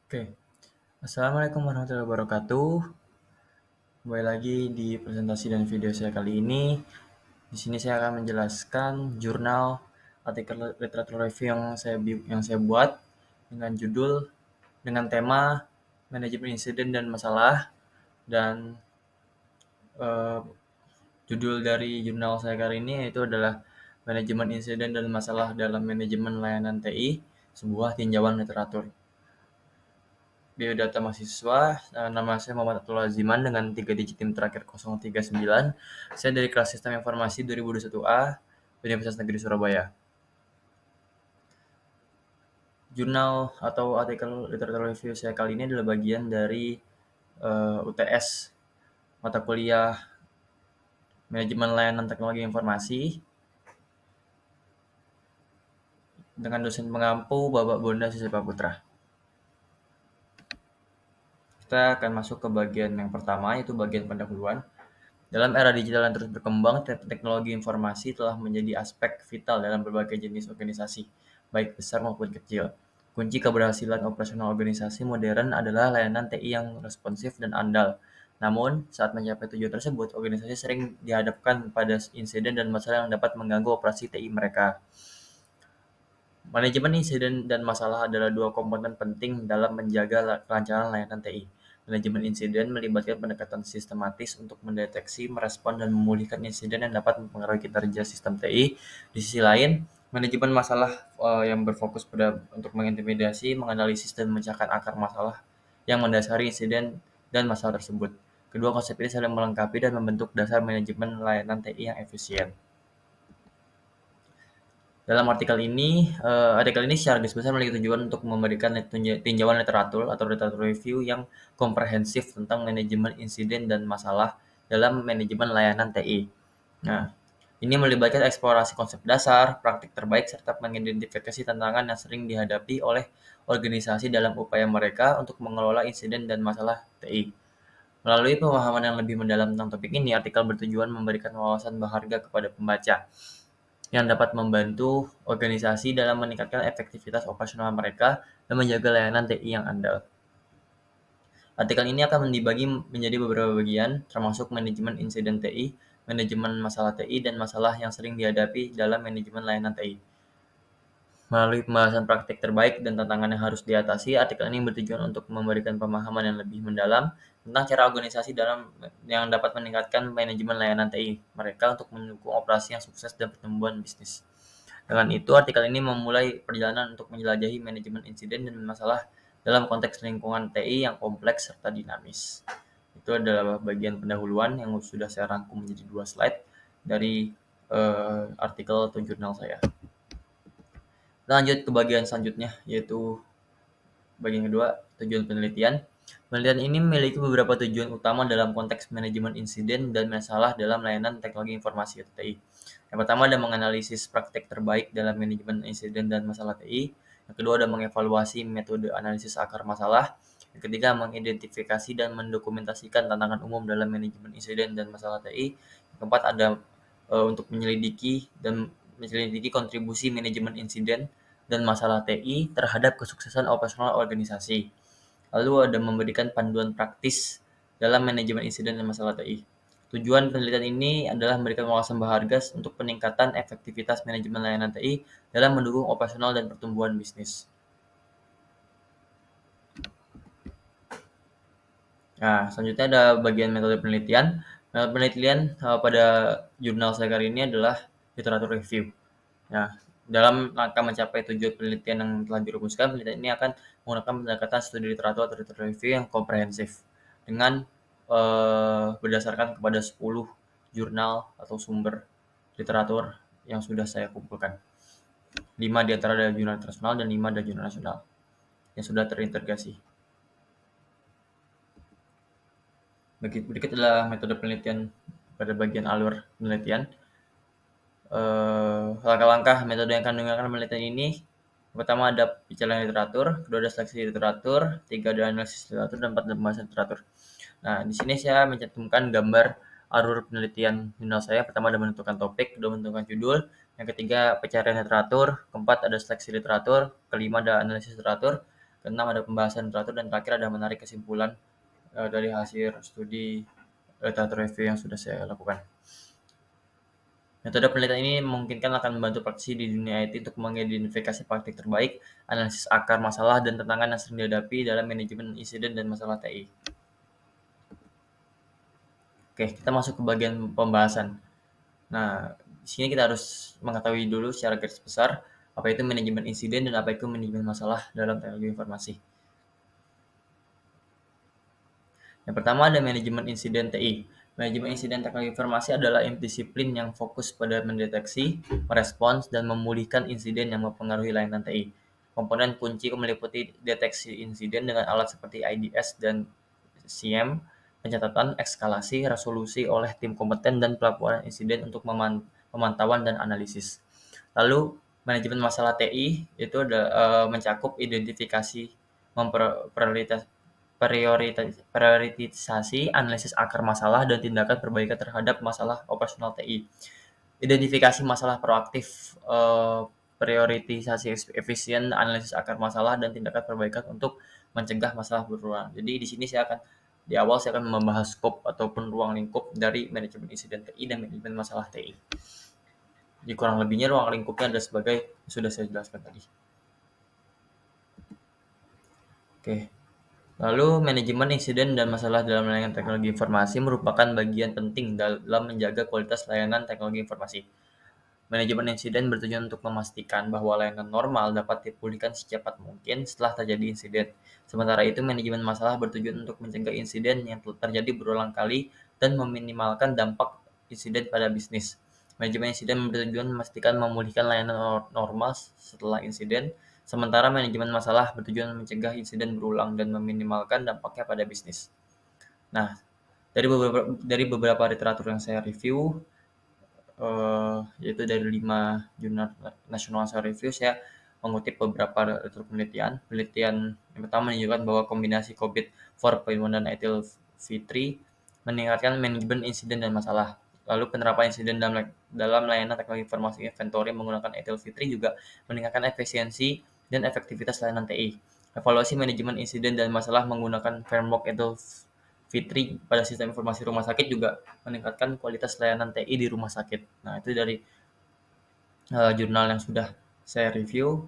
Oke, Assalamualaikum warahmatullahi wabarakatuh. Kembali lagi di presentasi dan video saya kali ini. Di sini saya akan menjelaskan jurnal artikel literatur review yang saya buat dengan judul dengan tema manajemen insiden dan masalah dan eh, judul dari jurnal saya kali ini yaitu adalah manajemen insiden dan masalah dalam manajemen layanan TI, sebuah tinjauan literatur. Biodata mahasiswa, nama saya Muhammad Abdul Aziman dengan 3 digit NIM terakhir 039. Saya dari kelas Sistem Informasi 2021A, Universitas Negeri Surabaya. Jurnal atau artikel literatur review saya kali ini adalah bagian dari UTS, mata kuliah Manajemen Layanan Teknologi Informasi, dengan dosen pengampu Bapak Bonda Sisipa Putra. Kita akan masuk ke bagian yang pertama, yaitu bagian pendahuluan. Dalam era digital yang terus berkembang, teknologi informasi telah menjadi aspek vital dalam berbagai jenis organisasi, baik besar maupun kecil. Kunci keberhasilan operasional organisasi modern adalah layanan TI yang responsif dan andal. Namun, saat mencapai tujuan tersebut, organisasi sering dihadapkan pada insiden dan masalah yang dapat mengganggu operasi TI mereka. Manajemen insiden dan masalah adalah dua komponen penting dalam menjaga kelancaran layanan TI. Manajemen insiden melibatkan pendekatan sistematis untuk mendeteksi, merespon, dan memulihkan insiden yang dapat mempengaruhi kinerja sistem TI. Di sisi lain, manajemen masalah yang berfokus pada untuk mengintimidasi, menganalisis, dan memecahkan akar masalah yang mendasari insiden dan masalah tersebut. Kedua konsep ini saling melengkapi dan membentuk dasar manajemen layanan TI yang efisien. Dalam artikel ini secara garis besar memiliki tujuan untuk memberikan tinjauan literatur atau literatur review yang komprehensif tentang manajemen insiden dan masalah dalam manajemen layanan TI. Nah, ini melibatkan eksplorasi konsep dasar, praktik terbaik, serta mengidentifikasi tantangan yang sering dihadapi oleh organisasi dalam upaya mereka untuk mengelola insiden dan masalah TI. Melalui pemahaman yang lebih mendalam tentang topik ini, artikel bertujuan memberikan wawasan berharga kepada pembaca yang dapat membantu organisasi dalam meningkatkan efektivitas operasional mereka dan menjaga layanan TI yang andal. Artikel ini akan dibagi menjadi beberapa bagian, termasuk manajemen insiden TI, manajemen masalah TI, dan masalah yang sering dihadapi dalam manajemen layanan TI. Melalui pembahasan praktik terbaik dan tantangan yang harus diatasi, artikel ini bertujuan untuk memberikan pemahaman yang lebih mendalam tentang cara organisasi yang dapat meningkatkan manajemen layanan TI mereka untuk mendukung operasi yang sukses dan pertumbuhan bisnis. Dengan itu, artikel ini memulai perjalanan untuk menjelajahi manajemen insiden dan masalah dalam konteks lingkungan TI yang kompleks serta dinamis. Itu adalah bagian pendahuluan yang sudah saya rangkum menjadi 2 slide dari artikel atau jurnal saya. Lanjut ke bagian selanjutnya, yaitu bagian kedua, tujuan penelitian. Penelitian ini memiliki beberapa tujuan utama dalam konteks manajemen insiden dan masalah dalam layanan teknologi informasi atau TI. Yang pertama ada menganalisis praktek terbaik dalam manajemen insiden dan masalah TI. Yang kedua ada mengevaluasi metode analisis akar masalah. Yang ketiga mengidentifikasi dan mendokumentasikan tantangan umum dalam manajemen insiden dan masalah TI. Yang keempat ada untuk menyelidiki kontribusi manajemen insiden dan masalah TI terhadap kesuksesan operasional organisasi. Lalu ada memberikan panduan praktis dalam manajemen insiden dan masalah TI. Tujuan penelitian ini adalah memberikan wawasan berharga untuk peningkatan efektivitas manajemen layanan TI dalam mendukung operasional dan pertumbuhan bisnis. Nah, selanjutnya ada bagian metode penelitian. Metode penelitian pada jurnal saya kali ini adalah literatur review. Nah, dalam rangka mencapai tujuan penelitian yang telah dirumuskan, penelitian ini akan menggunakan pendekatan studi literatur atau literatur review yang komprehensif dengan berdasarkan kepada 10 jurnal atau sumber literatur yang sudah saya kumpulkan. 5 di antara dari jurnal internasional dan 5 dari jurnal nasional yang sudah terintegrasi. Berikut adalah metode penelitian pada bagian alur penelitian. Langkah-langkah metode yang akan digunakan penelitian ini. Pertama ada pencarian literatur, kedua ada seleksi literatur, tiga ada analisis literatur, dan empat ada pembahasan literatur. Nah, di sini saya mencantumkan gambar alur penelitian jurnal saya. Pertama ada menentukan topik, kedua menentukan judul, yang ketiga pencarian literatur, keempat ada seleksi literatur, kelima ada analisis literatur, keenam ada pembahasan teratur, dan terakhir ada menarik kesimpulan dari hasil studi literatur review yang sudah saya lakukan. Metode penelitian ini memungkinkan akan membantu praktisi di dunia IT untuk mengidentifikasi praktik terbaik, analisis akar masalah, dan tantangan yang sering dihadapi dalam manajemen insiden dan masalah TI. Oke, kita masuk ke bagian pembahasan. Nah, di sini kita harus mengetahui dulu secara garis besar apa itu manajemen insiden dan apa itu manajemen masalah dalam teknologi informasi. Yang pertama ada manajemen insiden TI. Manajemen insiden teknologi informasi adalah disiplin yang fokus pada mendeteksi, merespons, dan memulihkan insiden yang mempengaruhi layanan TI. Komponen kunci meliputi deteksi insiden dengan alat seperti IDS dan SIEM, pencatatan, eskalasi, resolusi oleh tim kompeten, dan pelaporan insiden untuk pemantauan dan analisis. Lalu manajemen masalah TI itu mencakup identifikasi, prioritisasi, analisis akar masalah, dan tindakan perbaikan terhadap masalah operasional TI. Identifikasi masalah proaktif, prioritisasi efisien, analisis akar masalah, dan tindakan perbaikan untuk mencegah masalah berulang. Jadi di sini di awal saya akan membahas skop ataupun ruang lingkup dari manajemen insiden TI dan manajemen masalah TI. Jadi kurang lebihnya ruang lingkupnya adalah sebagai sudah saya jelaskan tadi. Oke. Lalu manajemen insiden dan masalah dalam layanan teknologi informasi merupakan bagian penting dalam menjaga kualitas layanan teknologi informasi. Manajemen insiden bertujuan untuk memastikan bahwa layanan normal dapat dipulihkan secepat mungkin setelah terjadi insiden. Sementara itu, manajemen masalah bertujuan untuk mencegah insiden yang terjadi berulang kali dan meminimalkan dampak insiden pada bisnis. Manajemen insiden bertujuan memastikan memulihkan layanan normal setelah insiden, sementara manajemen masalah bertujuan mencegah insiden berulang dan meminimalkan dampaknya pada bisnis. Nah, dari beberapa literatur yang saya review, yaitu dari 5 jurnal nasional saya review, saya mengutip beberapa penelitian. Penelitian yang pertama menunjukkan bahwa kombinasi COVID 4.1 dan Ethyl V3 meningkatkan manajemen insiden dan masalah. Lalu penerapan insiden dalam layanan teknologi informasi inventory menggunakan Ethyl V3 juga meningkatkan efisiensi dan efektivitas layanan TI. Evaluasi manajemen insiden dan masalah menggunakan framework Ethyl Fitri pada sistem informasi rumah sakit juga meningkatkan kualitas layanan TI di rumah sakit. Nah, itu dari jurnal yang sudah saya review,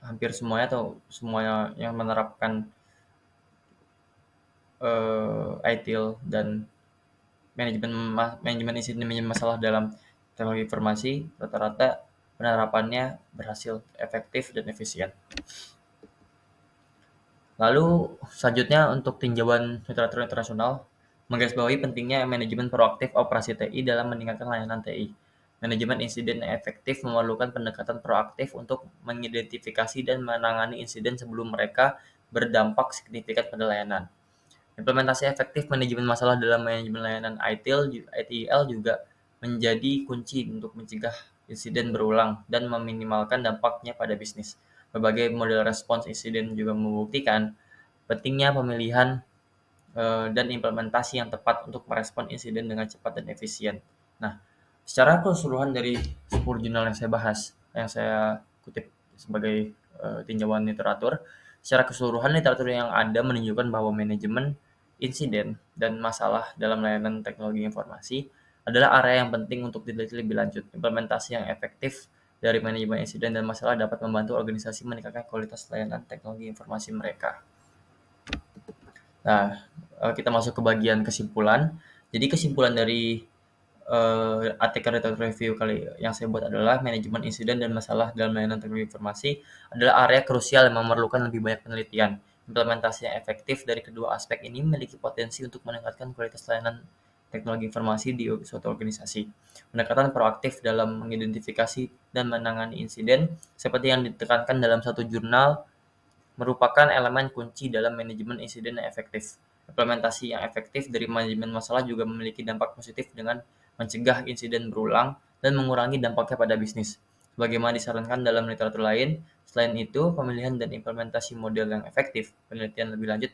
hampir semuanya atau semuanya yang menerapkan ITIL dan manajemen insiden manajemen masalah dalam teknologi informasi, rata-rata penerapannya berhasil efektif dan efisien. Lalu selanjutnya untuk tinjauan literatur internasional menggarisbawahi pentingnya manajemen proaktif operasi TI dalam meningkatkan layanan TI. Manajemen insiden yang efektif memerlukan pendekatan proaktif untuk mengidentifikasi dan menangani insiden sebelum mereka berdampak signifikan pada layanan. Implementasi efektif manajemen masalah dalam manajemen layanan ITIL juga menjadi kunci untuk mencegah insiden berulang dan meminimalkan dampaknya pada bisnis. Berbagai model respons insiden juga membuktikan pentingnya pemilihan dan implementasi yang tepat untuk merespon insiden dengan cepat dan efisien. Nah, secara keseluruhan dari 10 jurnal yang saya bahas, yang saya kutip sebagai tinjauan literatur, secara keseluruhan literatur yang ada menunjukkan bahwa manajemen insiden dan masalah dalam layanan teknologi informasi adalah area yang penting untuk diteliti lebih lanjut. Implementasi yang efektif dari manajemen insiden dan masalah dapat membantu organisasi meningkatkan kualitas layanan teknologi informasi mereka. Nah, kita masuk ke bagian kesimpulan. Jadi kesimpulan dari artikel literatur review kali yang saya buat adalah manajemen insiden dan masalah dalam layanan teknologi informasi adalah area krusial yang memerlukan lebih banyak penelitian. Implementasi yang efektif dari kedua aspek ini memiliki potensi untuk meningkatkan kualitas layanan teknologi informasi di suatu organisasi. Pendekatan proaktif dalam mengidentifikasi dan menangani insiden seperti yang ditekankan dalam satu jurnal merupakan elemen kunci dalam manajemen insiden yang efektif. Implementasi yang efektif dari manajemen masalah juga memiliki dampak positif dengan mencegah insiden berulang dan mengurangi dampaknya pada bisnis. Sebagaimana disarankan dalam literatur lain, selain itu, pemilihan dan implementasi model yang efektif, penelitian lebih lanjut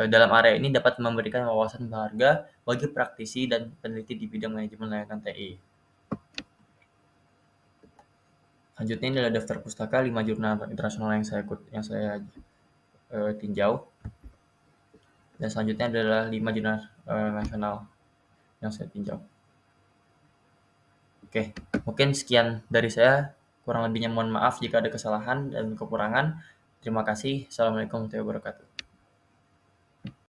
dalam area ini dapat memberikan wawasan berharga bagi praktisi dan peneliti di bidang manajemen layanan TI. Selanjutnya ini adalah daftar pustaka 5 jurnal internasional yang saya tinjau. Dan selanjutnya adalah 5 jurnal nasional yang saya tinjau. Oke, mungkin sekian dari saya. Kurang lebihnya mohon maaf jika ada kesalahan dan kekurangan. Terima kasih. Assalamualaikum warahmatullahi wabarakatuh.